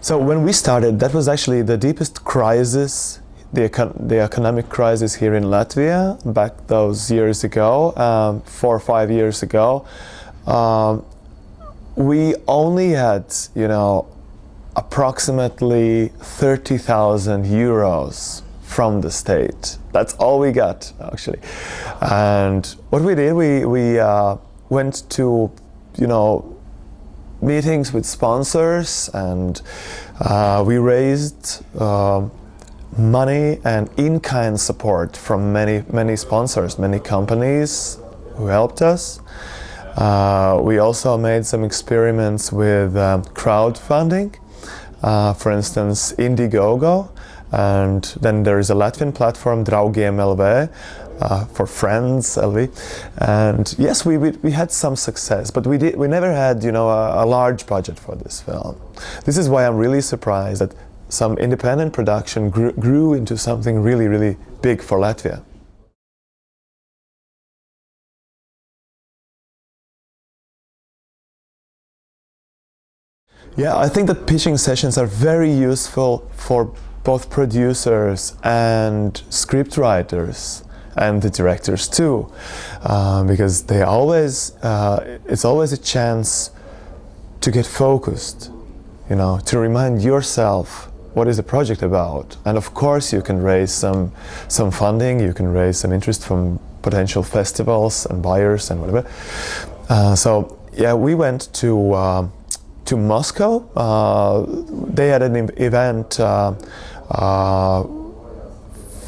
So when we started, that was actually the deepest crisis, the economic crisis here in Latvia back those years ago, 4 or 5 years ago. We only had, approximately 30,000 euros from the state. That's all we got, actually. And what we did, we went to, meetings with sponsors, and we raised money and in-kind support from many sponsors, many companies who helped us. We also made some experiments with crowdfunding, for instance, Andris Gauja, and then there is a Latvian platform, Draugiem LV, for friends LV, and yes, we had some success, but we never had a large budget for this film. This is why I'm really surprised that some independent production grew into something really big for Latvia. Yeah, I think that pitching sessions are very useful for both producers and scriptwriters and the directors too, because they always it's always a chance to get focused, to remind yourself what is the project about. And of course you can raise some funding, you can raise some interest from potential festivals and buyers and whatever. So yeah, we went to Moscow. They had an event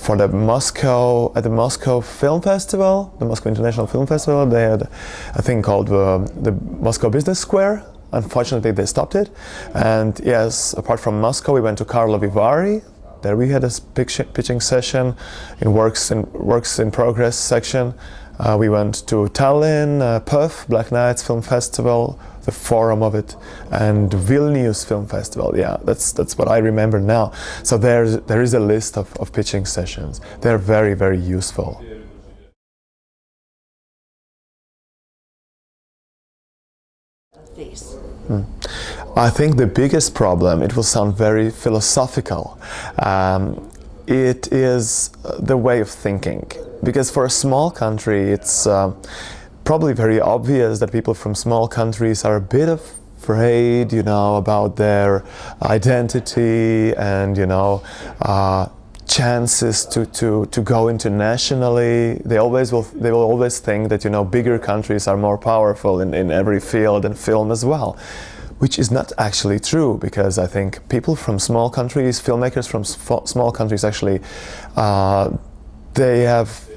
for the Moscow Film Festival, the Moscow International Film Festival. They had a thing called the Moscow Business Square. Unfortunately, they stopped it. And yes, apart from Moscow, we went to Karlovy Vary. There we had a pitching session in works in progress section. We went to Tallinn, PUF, Black Nights Film Festival, the forum of it, and Vilnius Film Festival. Yeah, that's what I remember now. So there is a list of pitching sessions. They're very useful. I think the biggest problem, it will sound very philosophical, it is the way of thinking. Because for a small country, it's probably very obvious that people from small countries are a bit afraid, about their identity and, chances to go internationally. They will always think that, bigger countries are more powerful in every field, and film as well. Which is not actually true, because I think people from small countries, filmmakers from small countries actually, they have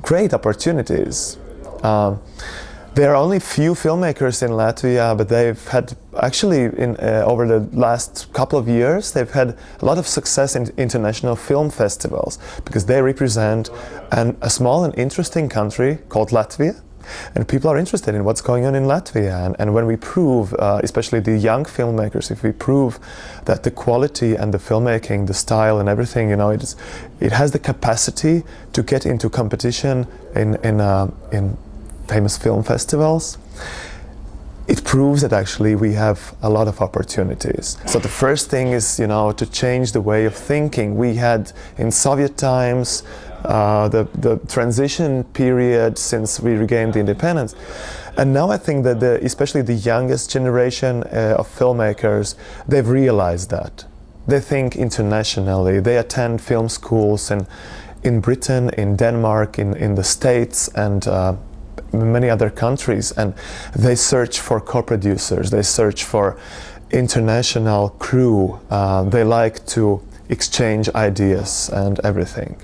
great opportunities. There are only few filmmakers in Latvia, but they've had actually over the last couple of years, they've had a lot of success in international film festivals, because they represent a small and interesting country called Latvia. And people are interested in what's going on in Latvia, and when we prove, especially the young filmmakers, if we prove that the quality and the filmmaking, the style and everything, it has the capacity to get into competition in famous film festivals, it proves that actually we have a lot of opportunities. So the first thing is, to change the way of thinking. We had in Soviet times, the transition period since we regained the independence. And now I think that especially the youngest generation of filmmakers, they've realized that. They think internationally. They attend film schools in Britain, in Denmark, in the States, and many other countries. And they search for co-producers. They search for international crew. They like to exchange ideas and everything.